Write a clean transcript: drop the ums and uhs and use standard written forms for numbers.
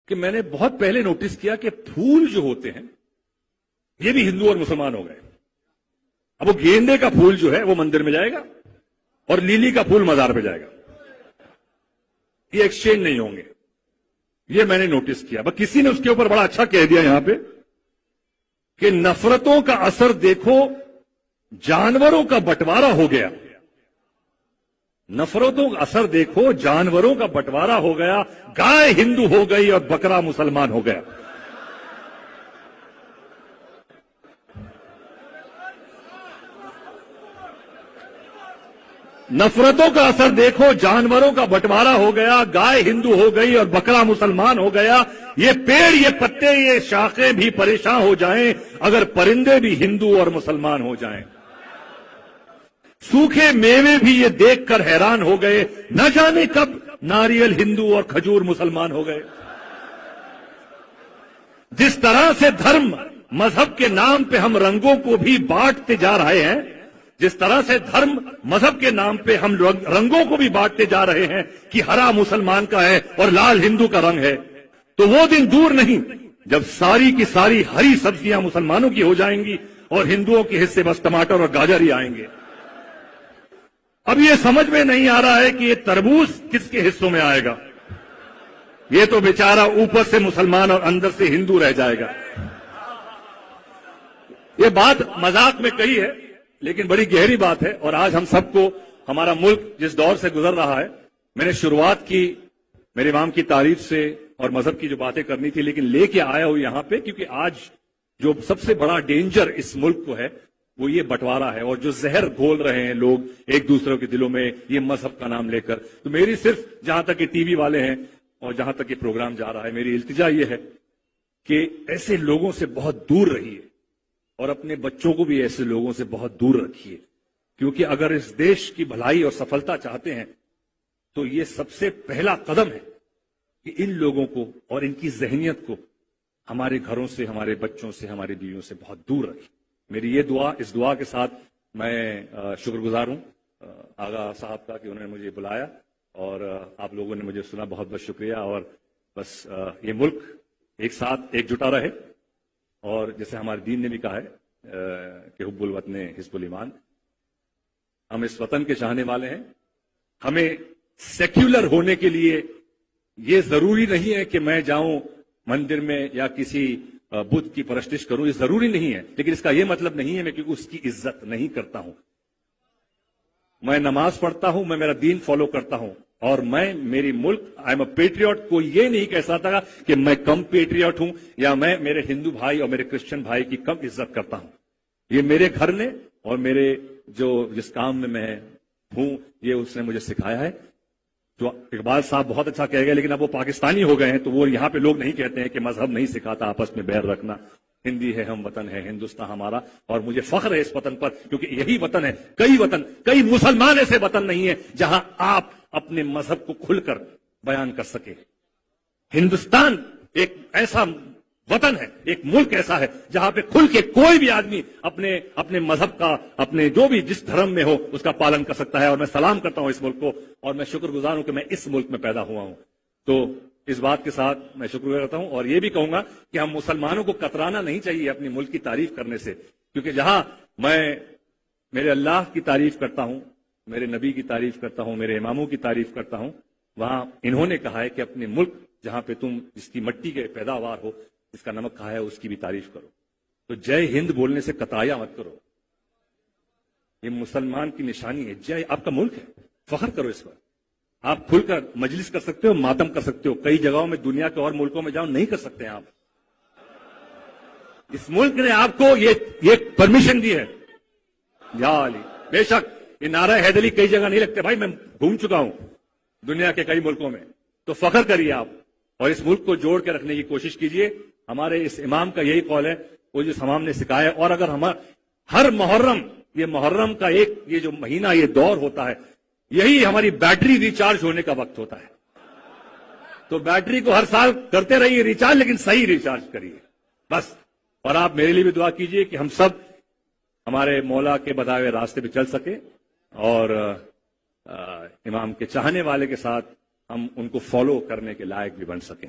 کہ میں نے بہت پہلے نوٹس کیا کہ پھول جو ہوتے ہیں یہ بھی ہندو اور مسلمان ہو گئے. اب وہ گیندے کا پھول جو ہے وہ مندر میں جائے گا اور لیلی کا پھول مزار پہ جائے گا. یہ ایکسچینج نہیں ہوں گے. یہ میں نے نوٹس کیا. بس کسی نے اس کے اوپر بڑا اچھا کہہ دیا یہاں پہ کہ نفرتوں کا اثر دیکھو جانوروں کا بٹوارا ہو گیا. نفرتوں کا اثر دیکھو جانوروں کا بٹوارا ہو گیا. گائے ہندو ہو گئی اور بکرا مسلمان ہو گیا. نفرتوں کا اثر دیکھو جانوروں کا بٹوارا ہو گیا. گائے ہندو ہو گئی اور بکرا مسلمان ہو گیا. یہ پیڑ یہ پتے یہ شاخیں بھی پریشان ہو جائیں اگر پرندے بھی ہندو اور مسلمان ہو جائیں. سوکھے میوے بھی یہ دیکھ کر حیران ہو گئے نہ جانے کب ناریل ہندو اور کھجور مسلمان ہو گئے. جس طرح سے دھرم مذہب کے نام پہ ہم رنگوں کو بھی بانٹتے جا رہے ہیں, جس طرح سے دھرم مذہب کے نام پہ ہم رنگوں کو بھی بانٹتے جا رہے ہیں کہ ہرا مسلمان کا ہے اور لال ہندو کا رنگ ہے, تو وہ دن دور نہیں جب ساری کی ساری ہری سبزیاں مسلمانوں کی ہو جائیں گی اور ہندوؤں کے حصے بس ٹماٹر اور گاجر ہی آئیں گے. اب یہ سمجھ میں نہیں آ رہا ہے کہ یہ تربوز کس کے حصوں میں آئے گا. یہ تو بیچارہ اوپر سے مسلمان اور اندر سے ہندو رہ جائے گا. یہ بات مذاق میں کہی ہے لیکن بڑی گہری بات ہے. اور آج ہم سب کو ہمارا ملک جس دور سے گزر رہا ہے, میں نے شروعات کی میرے امام کی تعریف سے اور مذہب کی جو باتیں کرنی تھی, لیکن لے کے آیا ہوں یہاں پہ کیونکہ آج جو سب سے بڑا ڈینجر اس ملک کو ہے وہ یہ بٹوارا ہے اور جو زہر گھول رہے ہیں لوگ ایک دوسرے کے دلوں میں یہ مذہب کا نام لے کر. تو میری صرف جہاں تک یہ ٹی وی والے ہیں اور جہاں تک یہ پروگرام جا رہا ہے, میری التجا یہ ہے کہ ایسے لوگوں سے بہت دور رہیے اور اپنے بچوں کو بھی ایسے لوگوں سے بہت دور رکھیے, کیونکہ اگر اس دیش کی بھلائی اور سفلتا چاہتے ہیں تو یہ سب سے پہلا قدم ہے کہ ان لوگوں کو اور ان کی ذہنیت کو ہمارے گھروں سے, ہمارے بچوں سے, ہماری بیویوں سے بہت دور رکھیں. میری یہ دعا, اس دعا کے ساتھ میں شکر گزار ہوں آغا صاحب کا کہ انہوں نے مجھے بلایا اور آپ لوگوں نے مجھے سنا. بہت بہت شکریہ. اور بس یہ ملک ایک ساتھ ایک جٹا رہے اور جیسے ہمارے دین نے بھی کہا ہے کہ حب الوطن حزب الایمان, ہم اس وطن کے چاہنے والے ہیں. ہمیں سیکولر ہونے کے لیے یہ ضروری نہیں ہے کہ میں جاؤں مندر میں یا کسی بدھ کی پرستش کروں, یہ ضروری نہیں ہے. لیکن اس کا یہ مطلب نہیں ہے میں کیونکہ اس کی عزت نہیں کرتا ہوں. میں نماز پڑھتا ہوں, میں میرا دین فالو کرتا ہوں اور میں میری ملک آئی ایم اے پیٹریوٹ. کوئی یہ نہیں کہہ سکتا کہ میں کم پیٹریوٹ ہوں یا میں میرے ہندو بھائی اور میرے کرسچن بھائی کی کم عزت کرتا ہوں. یہ میرے گھر نے اور میرے جس کام میں میں ہوں یہ اس نے مجھے سکھایا ہے. جو اقبال صاحب بہت اچھا کہہ گئے لیکن اب وہ پاکستانی ہو گئے ہیں تو وہ یہاں پہ لوگ نہیں کہتے ہیں کہ مذہب نہیں سکھاتا آپس میں بیر رکھنا. ہندی ہے, ہم وطن ہے, ہندوستان ہمارا, اور مجھے فخر ہے اس وطن پر کیونکہ یہی وطن ہے. کئی مسلمان ایسے وطن نہیں ہے جہاں آپ اپنے مذہب کو کھل کر بیان کر سکے. ہندوستان ایک ایسا وطن ہے, ایک ملک ایسا ہے جہاں پہ کھل کے کوئی بھی آدمی اپنے مذہب کا, اپنے جو بھی جس دھرم میں ہو اس کا پالن کر سکتا ہے. اور میں سلام کرتا ہوں اس ملک کو اور میں شکر گزار ہوں کہ میں اس ملک میں پیدا ہوا ہوں. تو اس بات کے ساتھ میں شکر گزار کرتا ہوں اور یہ بھی کہوں گا کہ ہم مسلمانوں کو کترانا نہیں چاہیے اپنی ملک کی تعریف کرنے سے, کیونکہ جہاں میں میرے اللہ کی تعریف کرتا ہوں, میرے نبی کی تعریف کرتا ہوں, میرے اماموں کی تعریف کرتا ہوں, وہاں انہوں نے کہا ہے کہ اپنے ملک جہاں پہ تم جس کی مٹی کے پیداوار ہو, جس کا نمک کھایا ہے, اس کی بھی تعریف کرو. تو جے ہند بولنے سے کترایا مت کرو. یہ مسلمان کی نشانی ہے. جے آپ کا ملک ہے, فخر کرو اس پر. آپ کھل کر مجلس کر سکتے ہو, ماتم کر سکتے ہو. کئی جگہوں میں دنیا کے اور ملکوں میں جاؤ نہیں کر سکتے ہیں آپ. اس ملک نے آپ کو یہ پرمیشن دی ہے. یا علی, بے شک یہ نعرہ حیدری کئی جگہ نہیں لگتے بھائی, میں گھوم چکا ہوں دنیا کے کئی ملکوں میں. تو فخر کریے آپ اور اس ملک کو جوڑ کے رکھنے کی کوشش کیجیے. ہمارے اس امام کا یہی قول ہے, وہ جو امام نے سکھایا. اور اگر ہر محرم, یہ محرم کا یہ جو مہینہ, یہ دور ہوتا ہے, یہی ہماری بیٹری ریچارج ہونے کا وقت ہوتا ہے. تو بیٹری کو ہر سال کرتے رہیے ریچارج, لیکن صحیح ریچارج کریے بس. اور آپ میرے لیے بھی دعا کیجیے کہ ہم سب ہمارے مولا کے بتائے ہوئے راستے پہ چل سکے اور امام کے چاہنے والے کے ساتھ ہم ان کو فالو کرنے کے لائق بھی بن سکیں.